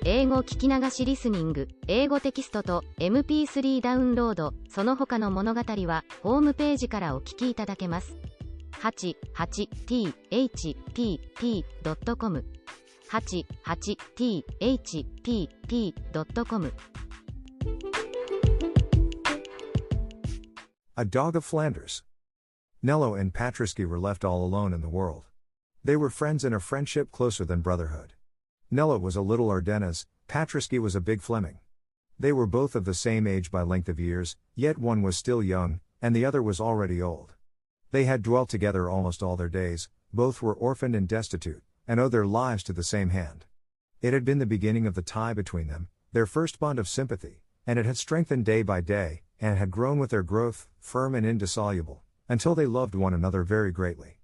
英語聞き流しリスニング、英語テキストと MP3 ダウンロード、その他の物語はホームページからお聞きいただけます。88thpp.com 88thpp.com A Dog of Flanders. Nello and Patriski were left all alone in the world. They were friends in a friendship closer than brotherhood. Nello was a little Ardennes, Patriski was a big Fleming. They were both of the same age by length of years, yet one was still young, and the other was already old. They had dwelt together almost all their days, both were orphaned and destitute, and owed their lives to the same hand. It had been the beginning of the tie between them, their first bond of sympathy, and it had strengthened day by day, and had grown with their growth, firm and indissoluble, until they loved one another very greatly.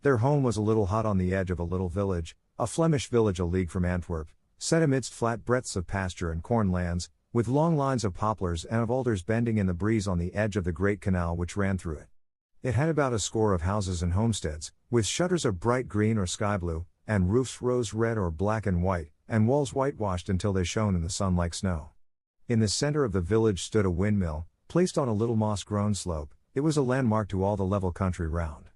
Their home was a little hut on the edge of a little village, a Flemish village a league from Antwerp, set amidst flat breadths of pasture and corn lands, with long lines of poplars and of alders bending in the breeze on the edge of the great canal which ran through it. It had about a score of houses and homesteads, with shutters of bright green or sky blue, and roofs rose red or black and white, and walls whitewashed until they shone in the sun like snow. In the center of the village stood a windmill, placed on a little moss-grown slope. It was a landmark to all the level country round.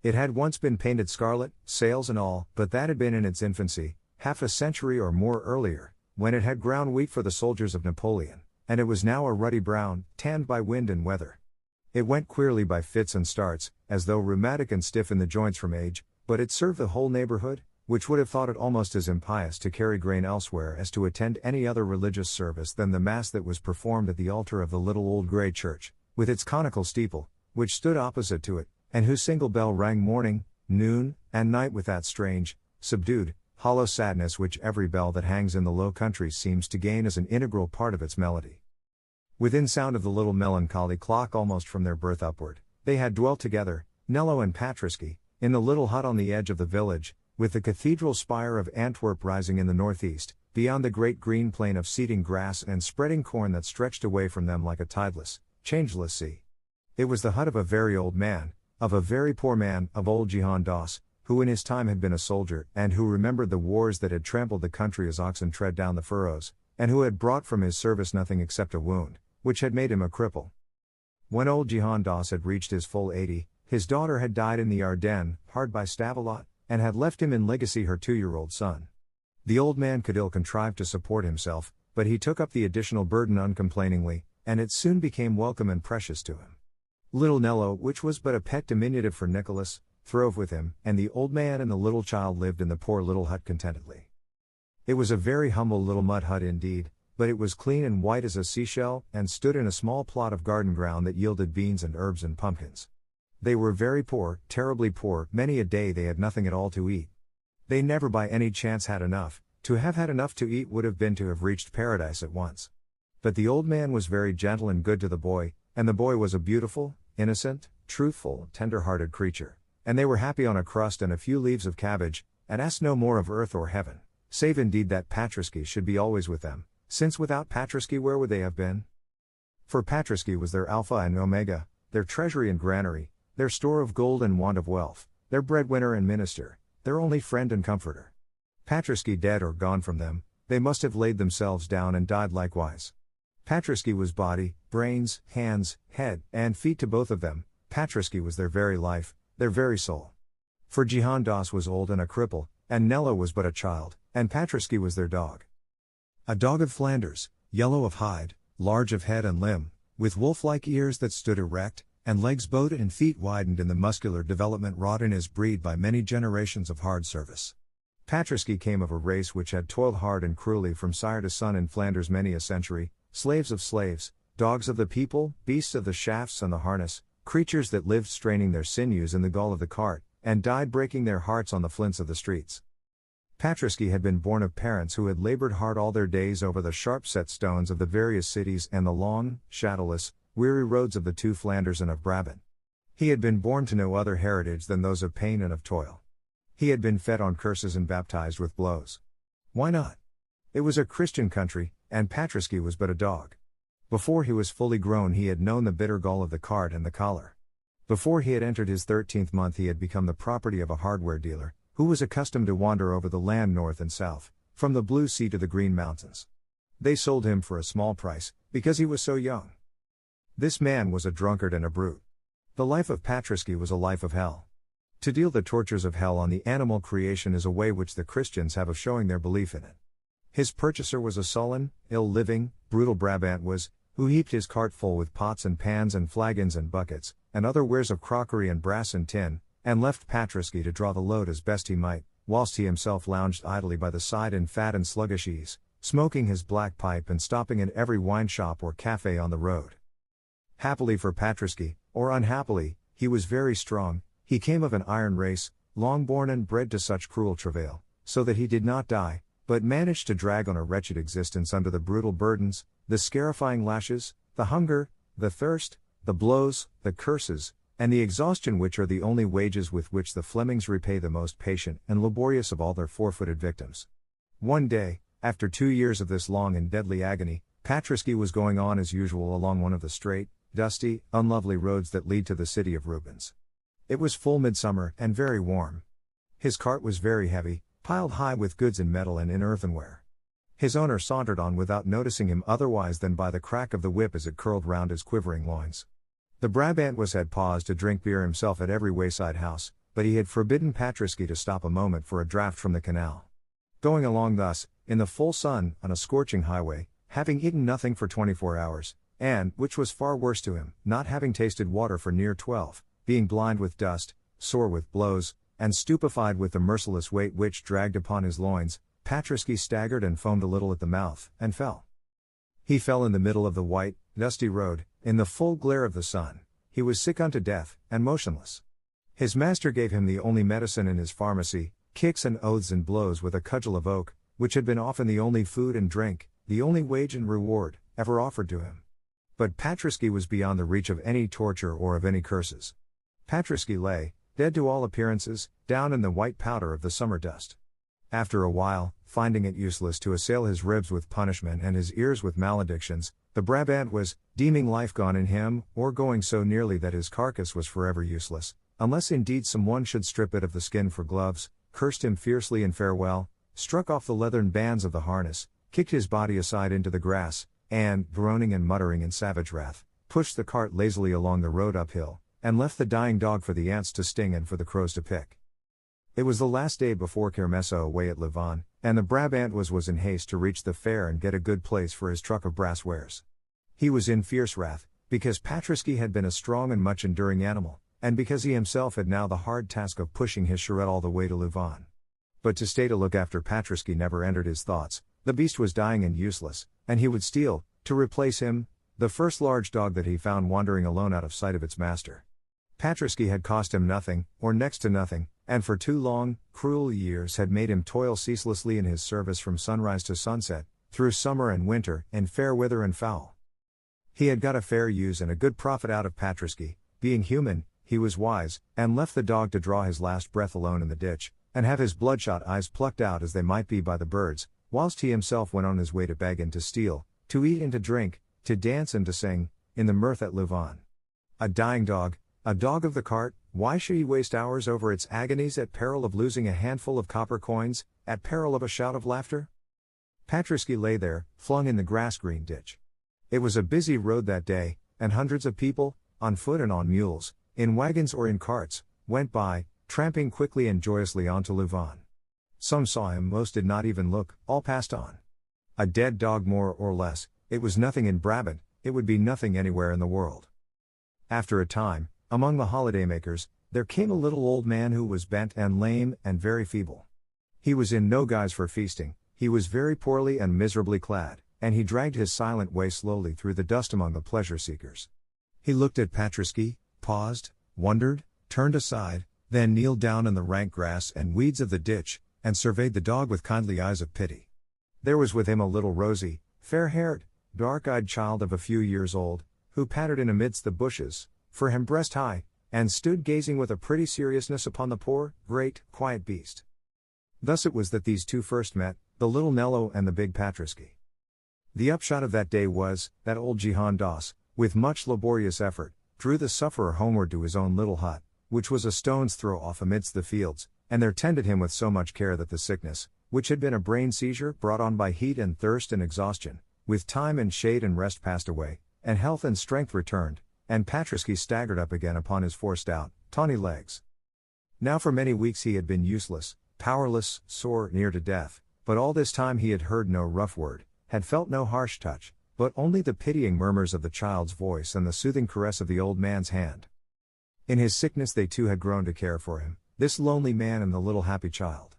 It had once been painted scarlet, sails and all, but that had been in its infancy, half a century or more earlier, when it had ground wheat for the soldiers of Napoleon, and it was now a ruddy brown, tanned by wind and weather. It went queerly by fits and starts, as though rheumatic and stiff in the joints from age, but it served the whole neighborhood, which would have thought it almost as impious to carry grain elsewhere as to attend any other religious service than the mass that was performed at the altar of the little old grey church, with its conical steeple, which stood opposite to it, and whose single bell rang morning, noon, and night with that strange, subdued, hollow sadness which every bell that hangs in the Low Countries seems to gain as an integral part of its melody. Within sound of the little melancholy clock almost from their birth upward, they had dwelt together, Nello and Patriski, in the little hut on the edge of the village, with the cathedral spire of Antwerp rising in the northeast, beyond the great green plain of seeding grass and spreading corn that stretched away from them like a tideless, changeless sea. It was the hut of a very old man, of a very poor man, of old Jehan Doss, who in his time had been a soldier, and who remembered the wars that had trampled the country as oxen tread down the furrows, and who had brought from his service nothing except a wound, which had made him a cripple. When old Jehan Doss had reached his full 80, his daughter had died in the Ardennes, hard by Stavelot, and had left him in legacy her 2-year-old son. The old man could ill contrive to support himself, but he took up the additional burden uncomplainingly, and it soon became welcome and precious to him. Little Nello, which was but a pet diminutive for Nicholas, throve with him, and the old man and the little child lived in the poor little hut contentedly. It was a very humble little mud hut indeed, but it was clean and white as a seashell, and stood in a small plot of garden ground that yielded beans and herbs and pumpkins. They were very poor, terribly poor, many a day they had nothing at all to eat. They never by any chance had enough. To have had enough to eat would have been to have reached paradise at once. But the old man was very gentle and good to the boy, and the boy was a beautiful, innocent, truthful, tender-hearted creature, and they were happy on a crust and a few leaves of cabbage, and asked no more of earth or heaven, save indeed that Patriski should be always with them, since without Patriski where would they have been? For Patriski was their alpha and omega, their treasury and granary, their store of gold and want of wealth, their breadwinner and minister, their only friend and comforter. Patriski dead or gone from them, they must have laid themselves down and died likewise. Patriski was body, brains, hands, head, and feet to both of them. Patriski was their very life, their very soul. For Jehan Doss was old and a cripple, and Nello was but a child, and Patriski was their dog. A dog of Flanders, yellow of hide, large of head and limb, with wolf-like ears that stood erect, and legs bowed and feet widened in the muscular development wrought in his breed by many generations of hard service. Patriski came of a race which had toiled hard and cruelly from sire to son in Flanders many a century, slaves of slaves, dogs of the people, beasts of the shafts and the harness, creatures that lived straining their sinews in the gall of the cart, and died breaking their hearts on the flints of the streets. Patriski had been born of parents who had labored hard all their days over the sharp-set stones of the various cities and the long, shadowless, weary roads of the two Flanders and of Brabant. He had been born to no other heritage than those of pain and of toil. He had been fed on curses and baptized with blows. Why not? It was a Christian country, and Patriski was but a dog. Before he was fully grown he had known the bitter gall of the cart and the collar. Before he had entered his 13th month he had become the property of a hardware dealer, who was accustomed to wander over the land north and south, from the blue sea to the green mountains. They sold him for a small price, because he was so young. This man was a drunkard and a brute. The life of Patrisky was a life of hell. To deal the tortures of hell on the animal creation is a way which the Christians have of showing their belief in it. His purchaser was a sullen, ill-living, brutal Brabant was, who heaped his cart full with pots and pans and flagons and buckets, and other wares of crockery and brass and tin, and left Patrisky to draw the load as best he might, whilst he himself lounged idly by the side in fat and sluggish ease, smoking his black pipe and stopping at every wine shop or café on the road. Happily for Patrisky, or unhappily, he was very strong. He came of an iron race, long born and bred to such cruel travail, so that he did not die, but managed to drag on a wretched existence under the brutal burdens, the scarifying lashes, the hunger, the thirst, the blows, the curses, and the exhaustion which are the only wages with which the Flemings repay the most patient and laborious of all their four-footed victims. One day, after 2 years of this long and deadly agony, Patrisky was going on as usual along one of the straight, dusty, unlovely roads that lead to the city of Rubens. It was full midsummer and very warm. His cart was very heavy, piled high with goods in metal and in earthenware. His owner sauntered on without noticing him otherwise than by the crack of the whip as it curled round his quivering loins. The Brabant had paused to drink beer himself at every wayside house, but he had forbidden Patrisky to stop a moment for a draught from the canal. Going along thus, in the full sun, on a scorching highway, having eaten nothing for 24 hours, and, which was far worse to him, not having tasted water for near 12, being blind with dust, sore with blows, and stupefied with the merciless weight which dragged upon his loins, Patrisky staggered and foamed a little at the mouth, and fell. He fell in the middle of the white, dusty road, in the full glare of the sun. He was sick unto death, and motionless. His master gave him the only medicine in his pharmacy, kicks and oaths and blows with a cudgel of oak, which had been often the only food and drink, the only wage and reward, ever offered to him. But Patrisky was beyond the reach of any torture or of any curses. Patrisky lay, dead to all appearances, down in the white powder of the summer dust. After a while, finding it useless to assail his ribs with punishment and his ears with maledictions, the Brabant was, deeming life gone in him, or going so nearly that his carcass was forever useless, unless indeed some one should strip it of the skin for gloves, cursed him fiercely in farewell, struck off the leathern bands of the harness, kicked his body aside into the grass, and, groaning and muttering in savage wrath, pushed the cart lazily along the road uphill, and left the dying dog for the ants to sting and for the crows to pick. It was the last day before Kermesse away at Louvain, and the Brabant was in haste to reach the fair and get a good place for his truck of brass wares. He was in fierce wrath, because Patrisky had been a strong and much enduring animal, and because he himself had now the hard task of pushing his charrette all the way to Louvain. But to stay to look after Patrisky never entered his thoughts. The beast was dying and useless, and he would steal, to replace him, the first large dog that he found wandering alone out of sight of its master. Patrisky had cost him nothing, or next to nothing, and for 2 long, cruel years had made him toil ceaselessly in his service from sunrise to sunset, through summer and winter, in fair weather and foul. He had got a fair use and a good profit out of Patrisky. Being human, he was wise, and left the dog to draw his last breath alone in the ditch, and have his bloodshot eyes plucked out as they might be by the birds, whilst he himself went on his way to beg and to steal, to eat and to drink, to dance and to sing, in the mirth at Louvain. A dying dog, a dog of the cart, why should he waste hours over its agonies at peril of losing a handful of copper coins, at peril of a shout of laughter? Patrisky lay there, flung in the grass-green ditch. It was a busy road that day, and hundreds of people, on foot and on mules, in wagons or in carts, went by, tramping quickly and joyously on to Louvain. Some saw him, most did not even look, all passed on. A dead dog more or less, it was nothing in Brabant, it would be nothing anywhere in the world. After a time, among the holidaymakers, there came a little old man who was bent and lame and very feeble. He was in no guise for feasting, he was very poorly and miserably clad, and he dragged his silent way slowly through the dust among the pleasure-seekers. He looked at Patrisky, paused, wondered, turned aside, then kneeled down in the rank grass and weeds of the ditch, and surveyed the dog with kindly eyes of pity. There was with him a little rosy, fair-haired, dark-eyed child of a few years old, who pattered in amidst the bushes, for him breast-high, and stood gazing with a pretty seriousness upon the poor, great, quiet beast. Thus it was that these two first met, the little Nello and the big Patrisky. The upshot of that day was, that old Jehan Doss, with much laborious effort, drew the sufferer homeward to his own little hut, which was a stone's throw off amidst the fields, and there tended him with so much care that the sickness, which had been a brain seizure brought on by heat and thirst and exhaustion, with time and shade and rest passed away, and health and strength returned, and Patriski staggered up again upon his four stout, tawny legs. Now for many weeks he had been useless, powerless, sore, near to death, but all this time he had heard no rough word, had felt no harsh touch, but only the pitying murmurs of the child's voice and the soothing caress of the old man's hand. In his sickness they too had grown to care for him, this lonely man and the little happy child.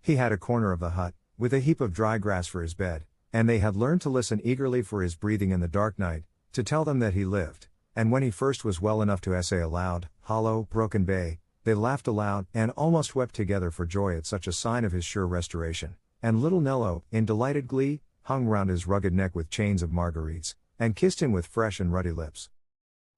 He had a corner of the hut, with a heap of dry grass for his bed, and they had learned to listen eagerly for his breathing in the dark night, to tell them that he lived, and when he first was well enough to essay aloud, hollow, broken bay, they laughed aloud, and almost wept together for joy at such a sign of his sure restoration, and little Nello, in delighted glee, hung round his rugged neck with chains of marguerites, and kissed him with fresh and ruddy lips.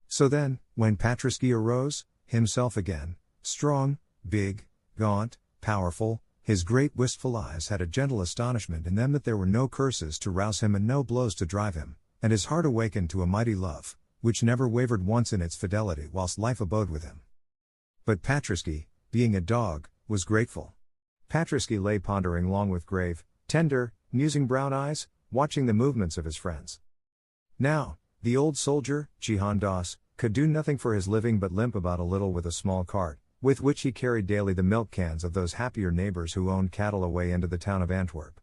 So then, when Patriski arose, himself again, strong, big, gaunt, powerful, his great wistful eyes had a gentle astonishment in them that there were no curses to rouse him and no blows to drive him, and his heart awakened to a mighty love, which never wavered once in its fidelity whilst life abode with him. But Patriski, being a dog, was grateful. Patriski lay pondering long with grave, tender, musing brown eyes, watching the movements of his friends. Now, the old soldier, Jihan Das, could do nothing for his living but limp about a little with a small cart, with which he carried daily the milk cans of those happier neighbors who owned cattle away into the town of Antwerp.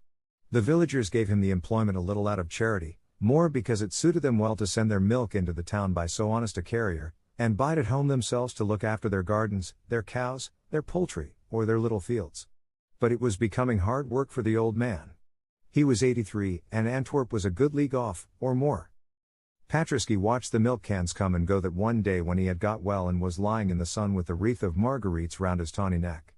The villagers gave him the employment a little out of charity, more because it suited them well to send their milk into the town by so honest a carrier, and bide at home themselves to look after their gardens, their cows, their poultry, or their little fields. But it was becoming hard work for the old man. He was 83, and Antwerp was a good league off, or more. Patriski watched the milk cans come and go that one day when he had got well and was lying in the sun with the wreath of marguerites round his tawny neck.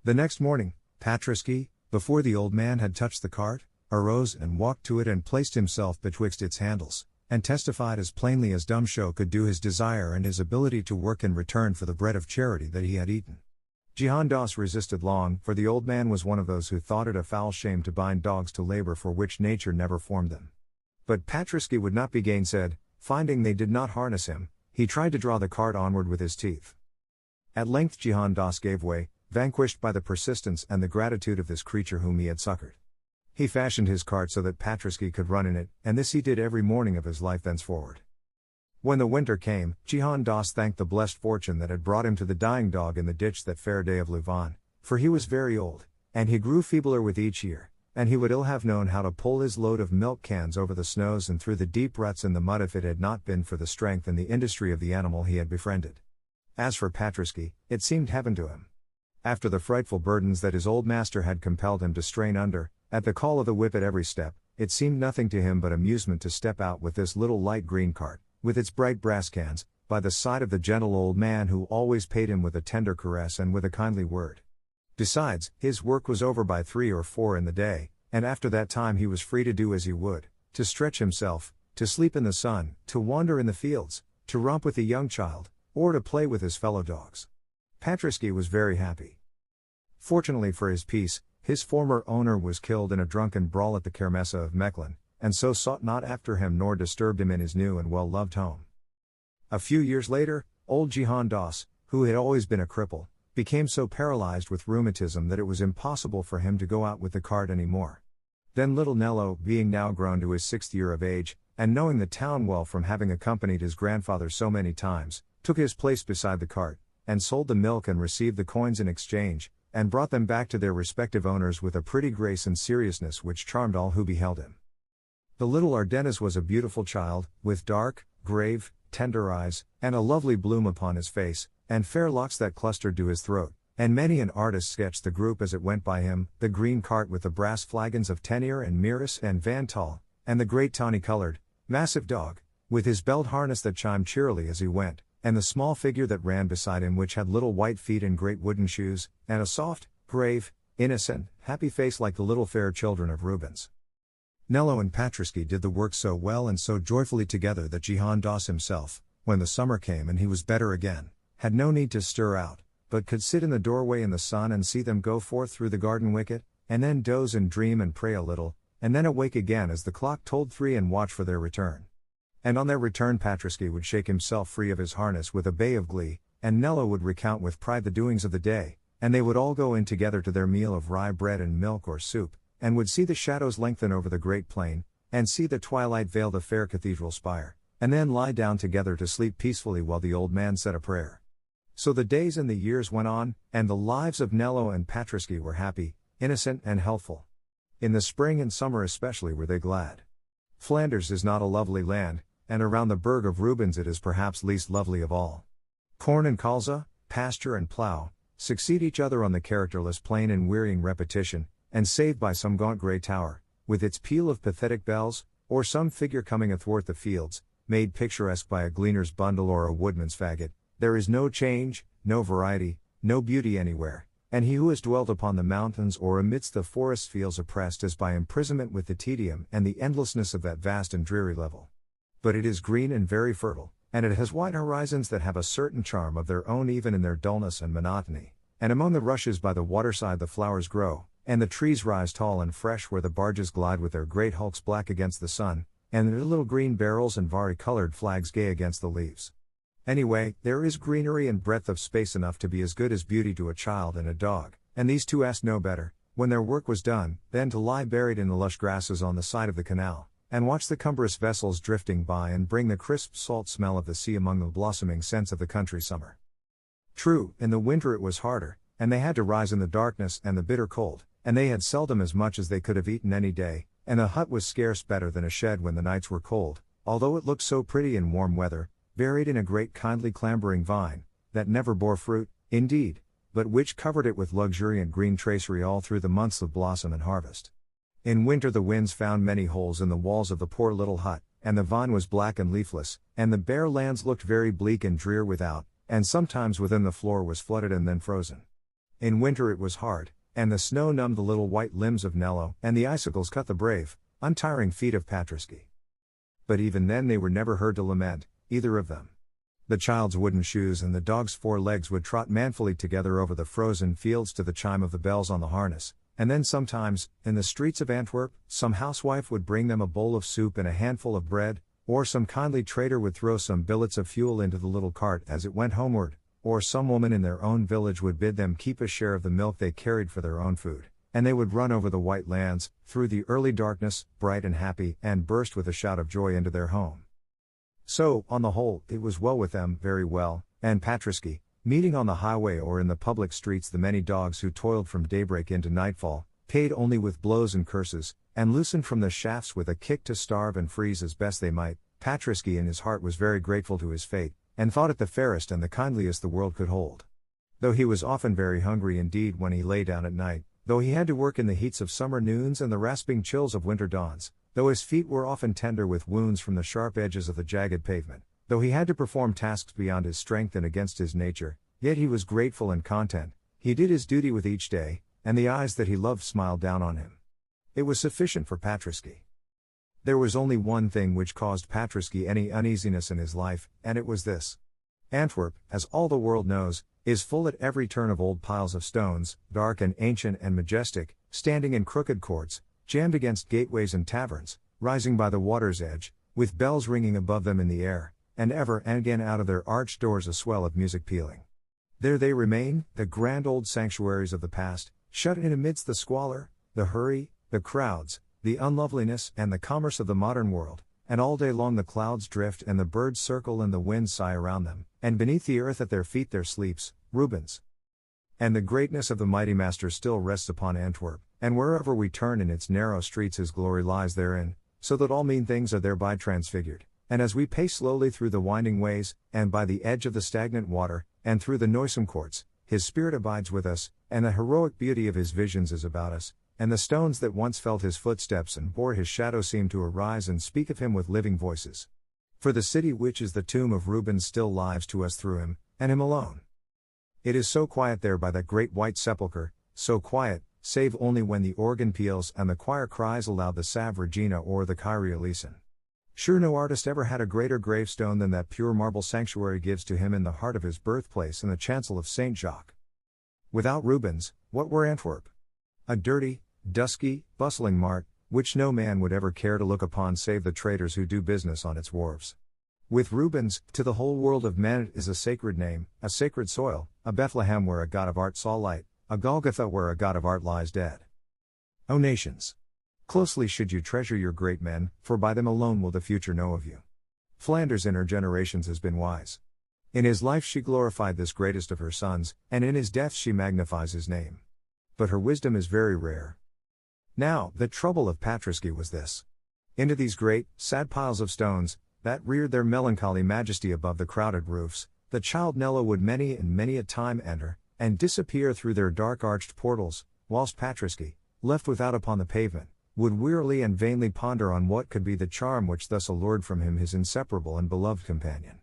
The next morning, Patriski, before the old man had touched the cart, arose and walked to it and placed himself betwixt its handles, and testified as plainly as dumb show could do his desire and his ability to work in return for the bread of charity that he had eaten. Jihan Das resisted long, for the old man was one of those who thought it a foul shame to bind dogs to labor for which nature never formed them. But Patriski would not be gainsaid. Finding they did not harness him, he tried to draw the cart onward with his teeth. At length Jihan Das gave way, vanquished by the persistence and the gratitude of this creature whom he had succored. He fashioned his cart so that Patriski could run in it, and this he did every morning of his life thenceforward. When the winter came, Jihan Das thanked the blessed fortune that had brought him to the dying dog in the ditch that fair day of Louvain, for he was very old, and he grew feebler with each year, and he would ill have known how to pull his load of milk cans over the snows and through the deep ruts in the mud if it had not been for the strength and the industry of the animal he had befriended. As for Patriski, it seemed heaven to him. After the frightful burdens that his old master had compelled him to strain under, at the call of the whip at every step, it seemed nothing to him but amusement to step out with this little light green cart, with its bright brass cans, by the side of the gentle old man who always paid him with a tender caress and with a kindly word. Besides, his work was over by 3 or 4 in the day, and after that time he was free to do as he would, to stretch himself, to sleep in the sun, to wander in the fields, to romp with the young child, or to play with his fellow dogs. Patriski was very happy. Fortunately for his peace, his former owner was killed in a drunken brawl at the Kermesse of Mechlin, and so sought not after him nor disturbed him in his new and well-loved home. A few years later, old Jihan Das, who had always been a cripple, became so paralyzed with rheumatism that it was impossible for him to go out with the cart any more. Then little Nello, being now grown to his 6th year of age, and knowing the town well from having accompanied his grandfather so many times, took his place beside the cart, and sold the milk and received the coins in exchange, and brought them back to their respective owners with a pretty grace and seriousness which charmed all who beheld him. The little Ardennes was a beautiful child, with dark, grave, tender eyes, and a lovely bloom upon his face, and fair locks that clustered to his throat, and many an artist sketched the group as it went by him, the green cart with the brass flagons of Tenier and Miris and Van Tal, and the great tawny-colored, massive dog, with his belt harness that chimed cheerily as he went, and the small figure that ran beside him which had little white feet and great wooden shoes, and a soft, grave, innocent, happy face like the little fair children of Rubens. Nello and Patriski did the work so well and so joyfully together that Jihan Das himself, when the summer came and he was better again, had no need to stir out, but could sit in the doorway in the sun and see them go forth through the garden wicket, and then doze and dream and pray a little, and then awake again as the clock tolled 3 and watch for their return. And on their return Patriski would shake himself free of his harness with a bay of glee, and Nello would recount with pride the doings of the day, and they would all go in together to their meal of rye bread and milk or soup, and would see the shadows lengthen over the great plain, and see the twilight veil the fair cathedral spire, and then lie down together to sleep peacefully while the old man said a prayer. So the days and the years went on, and the lives of Nello and Patriski were happy, innocent and healthful. In the spring and summer especially were they glad. Flanders is not a lovely land, and around the burg of Rubens it is perhaps least lovely of all. Corn and colza, pasture and plough, succeed each other on the characterless plain in wearying repetition, and save by some gaunt grey tower, with its peal of pathetic bells, or some figure coming athwart the fields, made picturesque by a gleaner's bundle or a woodman's faggot, there is no change, no variety, no beauty anywhere, and he who has dwelt upon the mountains or amidst the forests feels oppressed as by imprisonment with the tedium and the endlessness of that vast and dreary level. But it is green and very fertile, and it has wide horizons that have a certain charm of their own even in their dullness and monotony, and among the rushes by the waterside the flowers grow, and the trees rise tall and fresh where the barges glide with their great hulks black against the sun, and their little green barrels and vari-colored flags gay against the leaves. Anyway, there is greenery and breadth of space enough to be as good as beauty to a child and a dog, and these two asked no better, when their work was done, than to lie buried in the lush grasses on the side of the canal, and watch the cumbrous vessels drifting by and bring the crisp salt smell of the sea among the blossoming scents of the country summer. True, in the winter it was harder, and they had to rise in the darkness and the bitter cold, and they had seldom as much as they could have eaten any day, and a hut was scarce better than a shed when the nights were cold, although it looked so pretty in warm weather, buried in a great kindly clambering vine, that never bore fruit, indeed, but which covered it with luxuriant green tracery all through the months of blossom and harvest. In winter the winds found many holes in the walls of the poor little hut, and the vine was black and leafless, and the bare lands looked very bleak and drear without, and sometimes within the floor was flooded and then frozen. In winter it was hard, and the snow numbed the little white limbs of Nello, and the icicles cut the brave, untiring feet of Patriski. But even then they were never heard to lament, either of them. The child's wooden shoes and the dog's 4 legs would trot manfully together over the frozen fields to the chime of the bells on the harness, and then sometimes, in the streets of Antwerp, some housewife would bring them a bowl of soup and a handful of bread, or some kindly trader would throw some billets of fuel into the little cart as it went homeward, or some woman in their own village would bid them keep a share of the milk they carried for their own food, and they would run over the white lands, through the early darkness, bright and happy, and burst with a shout of joy into their home. So, on the whole, it was well with them, very well, and Patriski, meeting on the highway or in the public streets the many dogs who toiled from daybreak into nightfall, paid only with blows and curses, and loosened from the shafts with a kick to starve and freeze as best they might, Patriski in his heart was very grateful to his fate, and thought it the fairest and the kindliest the world could hold. Though he was often very hungry indeed when he lay down at night, though he had to work in the heats of summer noons and the rasping chills of winter dawns, though his feet were often tender with wounds from the sharp edges of the jagged pavement, though he had to perform tasks beyond his strength and against his nature, yet he was grateful and content, he did his duty with each day, and the eyes that he loved smiled down on him. It was sufficient for Patriski. There was only one thing which caused Patriski any uneasiness in his life, and it was this. Antwerp, as all the world knows, is full at every turn of old piles of stones, dark and ancient and majestic, standing in crooked courts, jammed against gateways and taverns, rising by the water's edge, with bells ringing above them in the air, and ever and again out of their arched doors a swell of music pealing. There they remain, the grand old sanctuaries of the past, shut in amidst the squalor, the hurry, the crowds, the unloveliness and the commerce of the modern world, and all day long the clouds drift and the birds circle and the winds sigh around them, and beneath the earth at their feet there sleeps, Rubens. And the greatness of the mighty master still rests upon Antwerp, and wherever we turn in its narrow streets his glory lies therein, so that all mean things are thereby transfigured, and as we pace slowly through the winding ways, and by the edge of the stagnant water, and through the noisome courts, his spirit abides with us, and the heroic beauty of his visions is about us, and the stones that once felt his footsteps and bore his shadow seem to arise and speak of him with living voices. For the city which is the tomb of Rubens still lives to us through him, and him alone. It is so quiet there by that great white sepulchre, so quiet, save only when the organ peals and the choir cries aloud the Salve Regina or the Kyrie eleison. Sure no artist ever had a greater gravestone than that pure marble sanctuary gives to him in the heart of his birthplace in the chancel of St. Jacques. Without Rubens, what were Antwerp? A dirty, dusky, bustling mart, which no man would ever care to look upon save the traders who do business on its wharves. With Rubens, to the whole world of men it is a sacred name, a sacred soil, a Bethlehem where a God of art saw light, a Golgotha where a god of art lies dead. O nations! Closely should you treasure your great men, for by them alone will the future know of you. Flanders in her generations has been wise. In his life she glorified this greatest of her sons, and in his death she magnifies his name. But her wisdom is very rare. Now, the trouble of Patrisky was this. Into these great, sad piles of stones, that reared their melancholy majesty above the crowded roofs, the child Nello would many and many a time enter, and disappear through their dark arched portals, whilst Patrisky, left without upon the pavement, would wearily and vainly ponder on what could be the charm which thus allured from him his inseparable and beloved companion.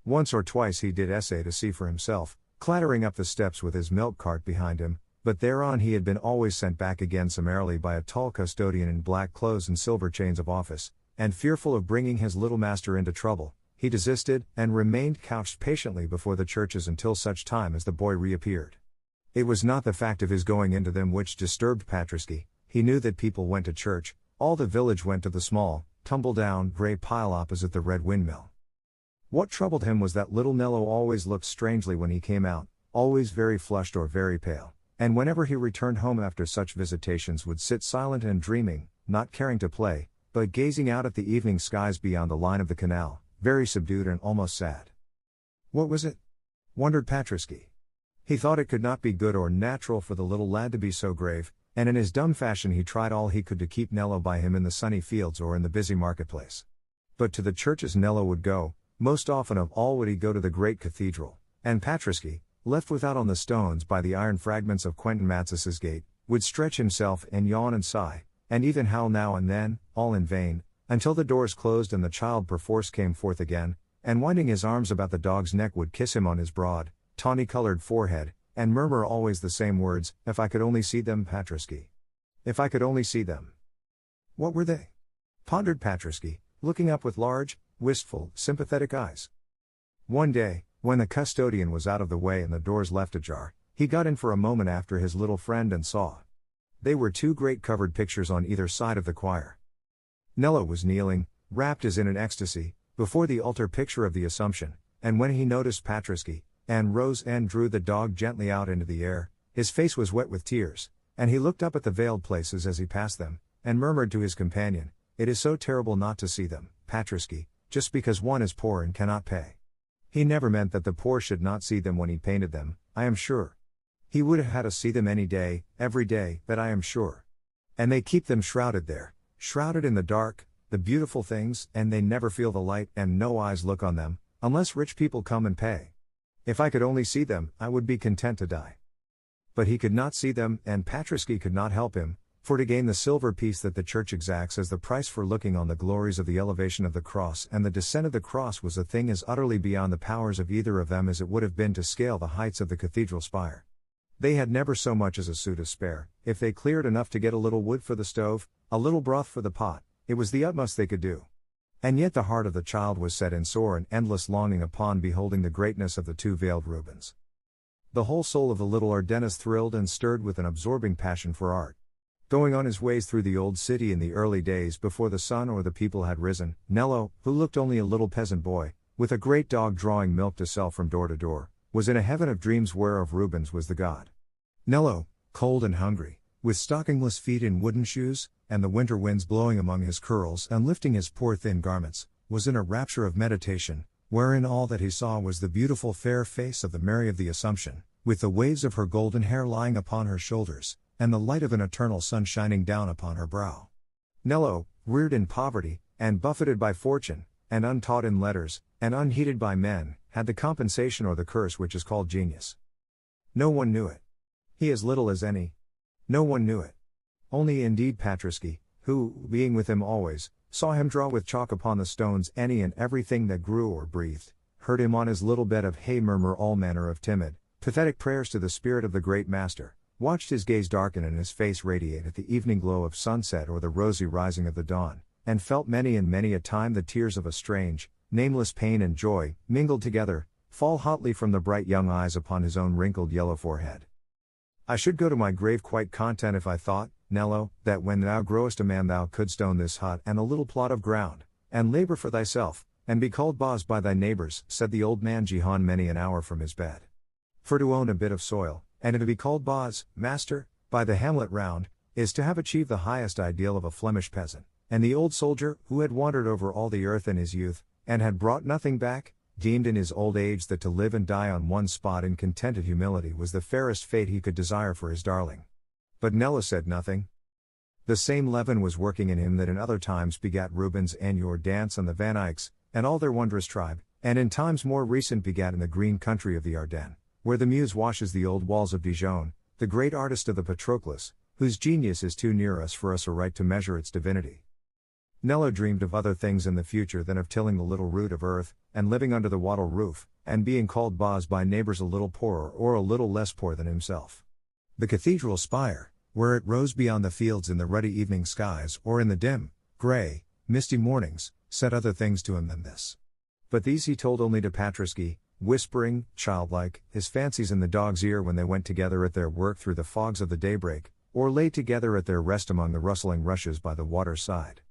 Once or twice he did essay to see for himself, clattering up the steps with his milk cart behind him, but thereon he had been always sent back again summarily by a tall custodian in black clothes and silver chains of office, and fearful of bringing his little master into trouble, he desisted, and remained couched patiently before the churches until such time as the boy reappeared. It was not the fact of his going into them which disturbed Patrisky. He knew that people went to church, all the village went to the small, tumble-down, grey pile opposite the red windmill. What troubled him was that little Nello always looked strangely when he came out, always very flushed or very pale, and whenever he returned home after such visitations would sit silent and dreaming, not caring to play, but gazing out at the evening skies beyond the line of the canal, very subdued and almost sad. What was it? Wondered Patrisky. He thought it could not be good or natural for the little lad to be so grave, and in his dumb fashion he tried all he could to keep Nello by him in the sunny fields or in the busy marketplace. But to the churches Nello would go, most often of all would he go to the great cathedral, and Patrisky, left without on the stones by the iron fragments of Quentin Matsis's gate, would stretch himself and yawn and sigh, and even howl now and then, all in vain, until the doors closed and the child perforce came forth again, and winding his arms about the dog's neck would kiss him on his broad, tawny-colored forehead, and murmur always the same words, "If I could only see them, Patrisky. If I could only see them." What were they? Pondered Patrisky, looking up with large, wistful, sympathetic eyes. One day, when the custodian was out of the way and the doors left ajar, he got in for a moment after his little friend and saw. They were two great covered pictures on either side of the choir. Nello was kneeling, wrapped as in an ecstasy, before the altar picture of the Assumption, and when he noticed Patrisky, and rose and drew the dog gently out into the air, his face was wet with tears, and he looked up at the veiled places as he passed them, and murmured to his companion, "It is so terrible not to see them, Patrisky, just because one is poor and cannot pay." He never meant that the poor should not see them when he painted them, I am sure. He would have had us see them any day, every day, that I am sure. And they keep them shrouded there, shrouded in the dark, the beautiful things, and they never feel the light, and no eyes look on them, unless rich people come and pay. If I could only see them, I would be content to die. But he could not see them, and Patrisky could not help him, for to gain the silver piece that the church exacts as the price for looking on the glories of the elevation of the cross and the descent of the cross was a thing as utterly beyond the powers of either of them as it would have been to scale the heights of the cathedral spire. They had never so much as a sou to spare. If they cleared enough to get a little wood for the stove, a little broth for the pot, it was the utmost they could do. And yet the heart of the child was set in sore and endless longing upon beholding the greatness of the two veiled Rubens. The whole soul of the little Ardennes thrilled and stirred with an absorbing passion for art. Going on his ways through the old city in the early days before the sun or the people had risen, Nello, who looked only a little peasant boy, with a great dog drawing milk to sell from door to door, was in a heaven of dreams whereof Rubens was the god. Nello, cold and hungry, with stockingless feet in wooden shoes, and the winter winds blowing among his curls and lifting his poor thin garments, was in a rapture of meditation, wherein all that he saw was the beautiful fair face of the Mary of the Assumption, with the waves of her golden hair lying upon her shoulders, and the light of an eternal sun shining down upon her brow. Nello, reared in poverty, and buffeted by fortune, and untaught in letters, and unheeded by men, had the compensation or the curse which is called genius. No one knew it. He as little as any. No one knew it. Only indeed Patrisky, who, being with him always, saw him draw with chalk upon the stones any and everything that grew or breathed, heard him on his little bed of hay murmur all manner of timid, pathetic prayers to the spirit of the great master, watched his gaze darken and his face radiate at the evening glow of sunset or the rosy rising of the dawn, and felt many and many a time the tears of a strange, nameless pain and joy, mingled together, fall hotly from the bright young eyes upon his own wrinkled yellow forehead. I should go to my grave quite content if I thought, Nello, that when thou growest a man thou couldst own this hut and a little plot of ground, and labor for thyself, and be called boss by thy neighbors, said the old man Jehan many an hour from his bed. For to own a bit of soil, and to be called Bos, master, by the hamlet round, is to have achieved the highest ideal of a Flemish peasant, and the old soldier, who had wandered over all the earth in his youth, and had brought nothing back, deemed in his old age that to live and die on one spot in contented humility was the fairest fate he could desire for his darling. But Nello said nothing. The same leaven was working in him that in other times begat Rubens and your dance and the Van Eycks, and all their wondrous tribe, and in times more recent begat in the green country of the Ardennes, where the muse washes the old walls of Dijon, the great artist of the Patroclus, whose genius is too near us for us aright to measure its divinity. Nello dreamed of other things in the future than of tilling the little root of earth, and living under the wattle roof, and being called Bos by neighbors a little poorer or a little less poor than himself. The cathedral spire, where it rose beyond the fields in the ruddy evening skies or in the dim, grey, misty mornings, said other things to him than this. But these he told only to Patriski, whispering, childlike, his fancies in the dog's ear when they went together at their work through the fogs of the daybreak, or lay together at their rest among the rustling rushes by the water's side.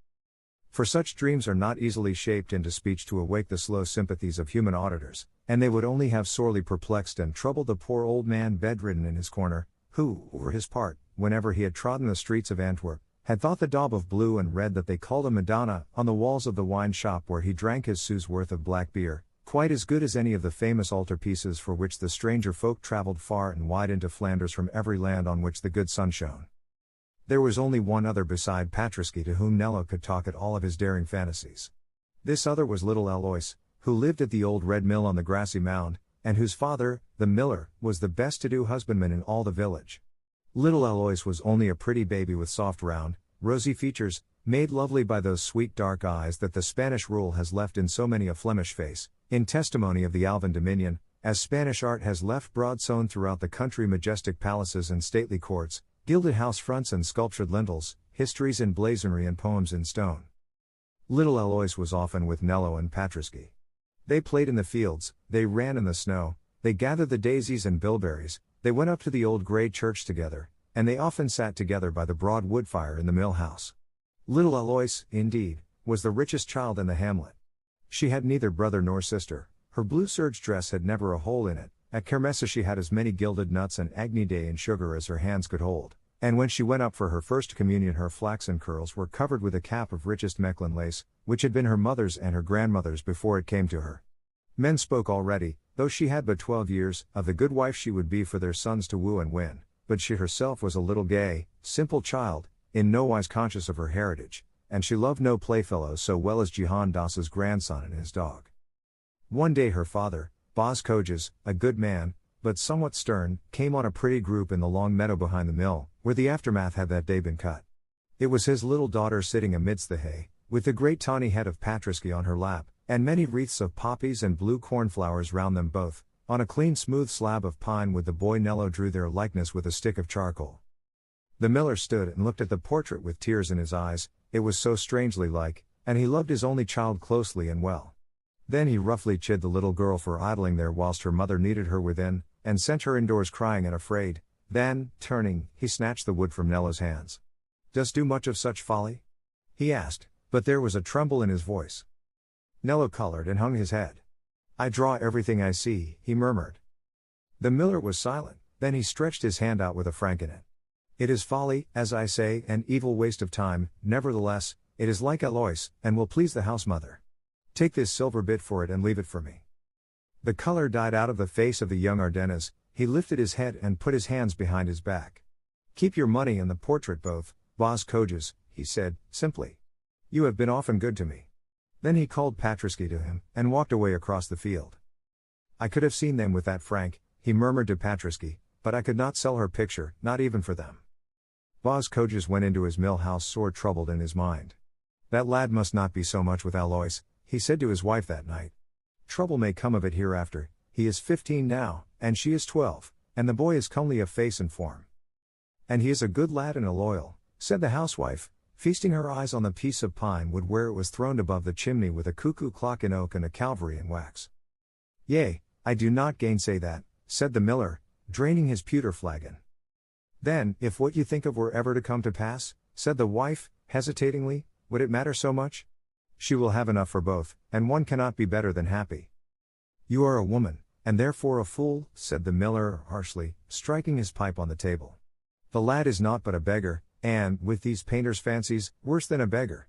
For such dreams are not easily shaped into speech to awake the slow sympathies of human auditors, and they would only have sorely perplexed and troubled the poor old man bedridden in his corner, who, for his part, whenever he had trodden the streets of Antwerp, had thought the daub of blue and red that they called a Madonna, on the walls of the wine shop where he drank his sou's worth of black beer, quite as good as any of the famous altarpieces for which the stranger folk travelled far and wide into Flanders from every land on which the good sun shone. There was only one other beside Patriski to whom Nello could talk at all of his daring fantasies. This other was little Alois, who lived at the old red mill on the grassy mound, and whose father, the miller, was the best-to-do husbandman in all the village. Little Alois was only a pretty baby with soft round, rosy features, made lovely by those sweet dark eyes that the Spanish rule has left in so many a Flemish face, in testimony of the Alvan dominion, as Spanish art has left broad-sown throughout the country majestic palaces and stately courts, gilded house fronts and sculptured lintels, histories in blazonry and poems in stone. Little Alois was often with Nello and Patriski. They played in the fields, they ran in the snow, they gathered the daisies and bilberries, they went up to the old grey church together, and they often sat together by the broad wood fire in the mill house. Little Alois, indeed, was the richest child in the hamlet. She had neither brother nor sister, her blue serge dress had never a hole in it, at Kermesse she had as many gilded nuts and agnidae in sugar as her hands could hold, and when she went up for her first communion her flaxen curls were covered with a cap of richest Mechlin lace, which had been her mother's and her grandmother's before it came to her. Men spoke already, though she had but 12 years, of the good wife she would be for their sons to woo and win, but she herself was a little gay, simple child, in nowise conscious of her heritage, and she loved no playfellows so well as Jehan Das's grandson and his dog. One day her father, Bos Kojes, a good man, but somewhat stern, came on a pretty group in the long meadow behind the mill, where the aftermath had that day been cut. It was his little daughter sitting amidst the hay, with the great tawny head of Patriski on her lap, and many wreaths of poppies and blue cornflowers round them both, on a clean smooth slab of pine with the boy Nello drew their likeness with a stick of charcoal. The miller stood and looked at the portrait with tears in his eyes, it was so strangely like, and he loved his only child closely and well. Then he roughly chid the little girl for idling there whilst her mother needed her within, and sent her indoors crying and afraid. Then, turning, he snatched the wood from Nello's hands. "Dost do much of such folly?" he asked, but there was a tremble in his voice. Nello colored and hung his head. "I draw everything I see," he murmured. The miller was silent, then he stretched his hand out with a franc in it. "It is folly, as I say, an evil waste of time, nevertheless, it is like Alois, and will please the house mother. Take this silver bit for it and leave it for me." The color died out of the face of the young Ardennes, he lifted his head and put his hands behind his back. "Keep your money and the portrait both, Bos Kojes," he said, simply. "You have been often good to me." Then he called Patriski to him, and walked away across the field. "I could have seen them with that franc," he murmured to Patriski, "but I could not sell her picture, not even for them." Bos Kojes went into his mill house sore troubled in his mind. "That lad must not be so much with Alois," he said to his wife that night. "Trouble may come of it hereafter, he is 15 now, and she is 12, and the boy is comely of face and form." "And he is a good lad and a loyal," said the housewife, feasting her eyes on the piece of pine wood where it was throned above the chimney with a cuckoo clock in oak and a Calvary in wax. "Yea, I do not gainsay that," said the miller, draining his pewter flagon. "Then, if what you think of were ever to come to pass," said the wife, hesitatingly, "would it matter so much? She will have enough for both, and one cannot be better than happy." "You are a woman," and therefore a fool, said the miller, harshly, striking his pipe on the table. The lad is naught but a beggar, and, with these painters' fancies, worse than a beggar.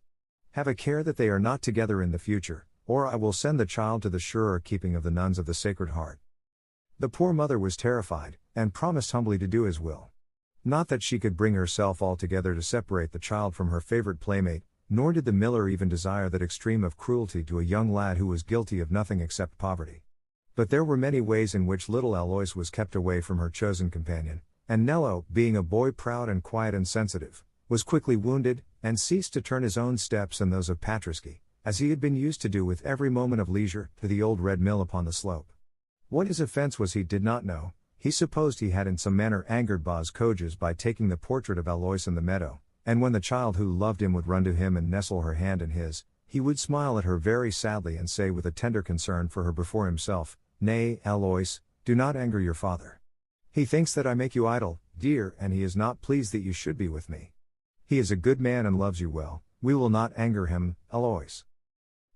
Have a care that they are not together in the future, or I will send the child to the surer keeping of the nuns of the Sacred Heart. The poor mother was terrified, and promised humbly to do his will. Not that she could bring herself altogether to separate the child from her favorite playmate, nor did the miller even desire that extreme of cruelty to a young lad who was guilty of nothing except poverty. But there were many ways in which little Alois was kept away from her chosen companion, and Nello, being a boy proud and quiet and sensitive, was quickly wounded, and ceased to turn his own steps and those of Patriski, as he had been used to do with every moment of leisure, to the old red mill upon the slope. What his offence was he did not know. He supposed he had in some manner angered Bas Coges by taking the portrait of Alois in the meadow, and when the child who loved him would run to him and nestle her hand in his, he would smile at her very sadly and say with a tender concern for her before himself, "Nay, Alois, do not anger your father. He thinks that I make you idle, dear, and he is not pleased that you should be with me. He is a good man and loves you well, we will not anger him, Alois."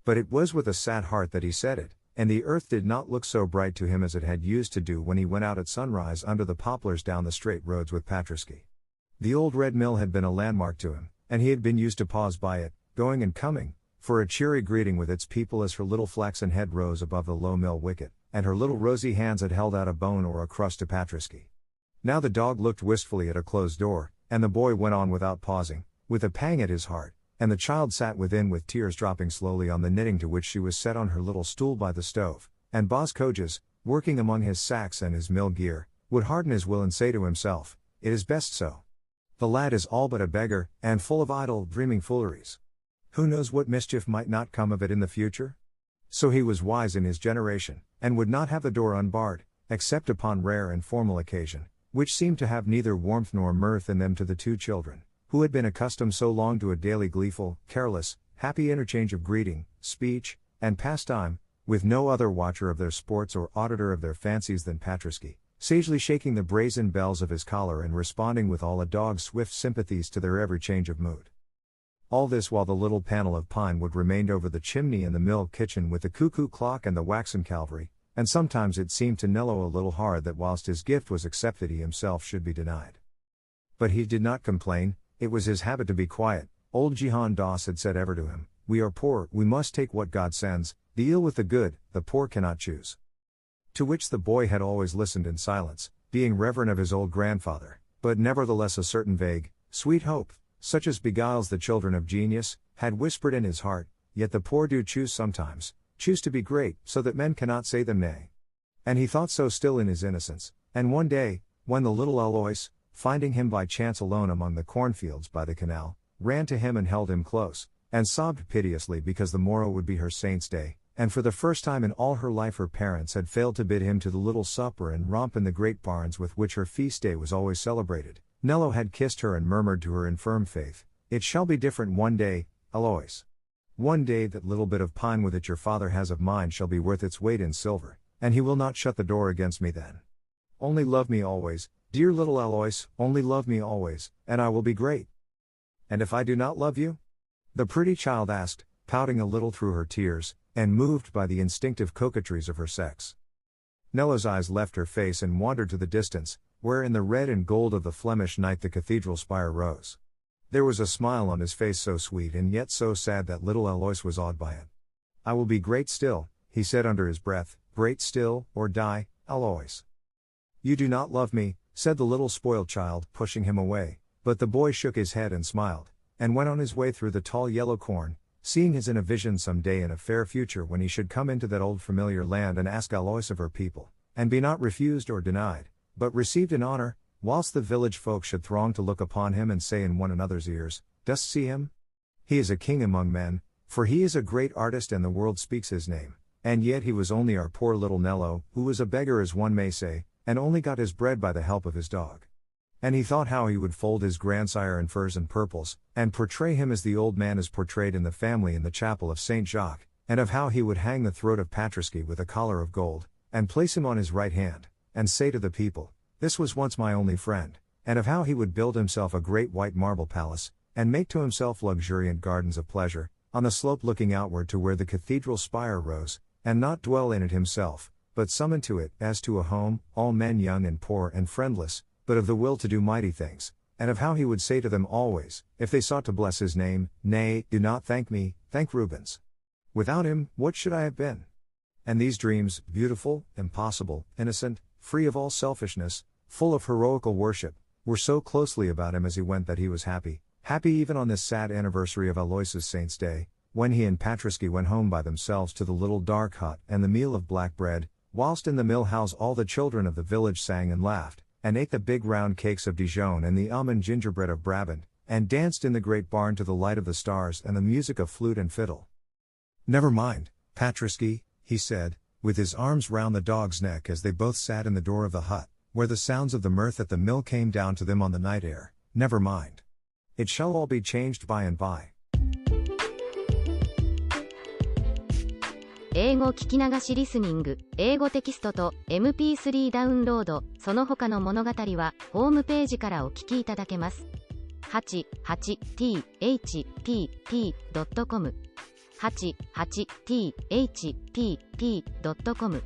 But it was with a sad heart that he said it, and the earth did not look so bright to him as it had used to do when he went out at sunrise under the poplars down the straight roads with Patriski. The old red mill had been a landmark to him, and he had been used to pause by it, going and coming, for a cheery greeting with its people as her little flaxen head rose above the low mill wicket, and her little rosy hands had held out a bone or a crust to Patriski. Now the dog looked wistfully at a closed door, and the boy went on without pausing, with a pang at his heart, and the child sat within with tears dropping slowly on the knitting to which she was set on her little stool by the stove, and Bas Coges, working among his sacks and his mill gear, would harden his will and say to himself, "It is best so. The lad is all but a beggar, and full of idle, dreaming fooleries. Who knows what mischief might not come of it in the future?" So he was wise in his generation, and would not have the door unbarred, except upon rare and formal occasion, which seemed to have neither warmth nor mirth in them to the two children, who had been accustomed so long to a daily gleeful, careless, happy interchange of greeting, speech, and pastime, with no other watcher of their sports or auditor of their fancies than Patriski, sagely shaking the brazen bells of his collar and responding with all a dog's swift sympathies to their every change of mood. All this while the little panel of pine wood remained over the chimney in the mill kitchen with the cuckoo clock and the waxen calvary, and sometimes it seemed to Nello a little hard that whilst his gift was accepted he himself should be denied. But he did not complain. It was his habit to be quiet. Old Jehan Doss had said ever to him, "We are poor, we must take what God sends, the ill with the good, the poor cannot choose." To which the boy had always listened in silence, being reverent of his old grandfather, but nevertheless a certain vague, sweet hope, such as beguiles the children of genius, had whispered in his heart, "Yet the poor do choose sometimes, choose to be great, so that men cannot say them nay." And he thought so still in his innocence, and one day, when the little Alois, finding him by chance alone among the cornfields by the canal, ran to him and held him close, and sobbed piteously because the morrow would be her saint's day, and for the first time in all her life her parents had failed to bid him to the little supper and romp in the great barns with which her feast day was always celebrated, Nello had kissed her and murmured to her in firm faith, "It shall be different one day, Alois. One day that little bit of pine wood that your father has of mine shall be worth its weight in silver, and he will not shut the door against me then. Only love me always, dear little Alois, only love me always, and I will be great." "And if I do not love you?" the pretty child asked, pouting a little through her tears, and moved by the instinctive coquetries of her sex. Nello's eyes left her face and wandered to the distance, where in the red and gold of the Flemish night the cathedral spire rose. There was a smile on his face so sweet and yet so sad that little Alois was awed by it. "I will be great still," he said under his breath, "great still, or die, Alois." "You do not love me," said the little spoiled child, pushing him away, but the boy shook his head and smiled, and went on his way through the tall yellow corn, seeing as in a vision some day in a fair future when he should come into that old familiar land and ask Alois of her people, and be not refused or denied, but received in honor, whilst the village folk should throng to look upon him and say in one another's ears, "Dost see him? He is a king among men, for he is a great artist and the world speaks his name, and yet he was only our poor little Nello, who was a beggar as one may say, and only got his bread by the help of his dog." And he thought how he would fold his grandsire in furs and purples, and portray him as the old man is portrayed in the family in the chapel of Saint Jacques, and of how he would hang the throat of Patriski with a collar of gold, and place him on his right hand, and say to the people, "This was once my only friend," and of how he would build himself a great white marble palace, and make to himself luxuriant gardens of pleasure, on the slope looking outward to where the cathedral spire rose, and not dwell in it himself, but summoned to it, as to a home, all men young and poor and friendless, but of the will to do mighty things, and of how he would say to them always, if they sought to bless his name, nay, do not thank me, thank Rubens. Without him, what should I have been? And these dreams, beautiful, impossible, innocent, free of all selfishness, full of heroical worship, were so closely about him as he went that he was happy, happy even on this sad anniversary of Aloysius' Saint's Day, when he and Patriski went home by themselves to the little dark hut and the meal of black bread, whilst in the mill house all the children of the village sang and laughed, and ate the big round cakes of Dijon and the almond gingerbread of Brabant, and danced in the great barn to the light of the stars and the music of flute and fiddle. Never mind, Patriski, he said, with his arms round the dog's neck as they both sat in the door of the hut, where the sounds of the mirth at the mill came down to them on the night air. Never mind. It shall all be changed by and by. 英語聞き流しリスニング、英語テキストと MP3 ダウンロード、その他の物語はホームページからお聞きいただけます。88thpp.com 88thpp.com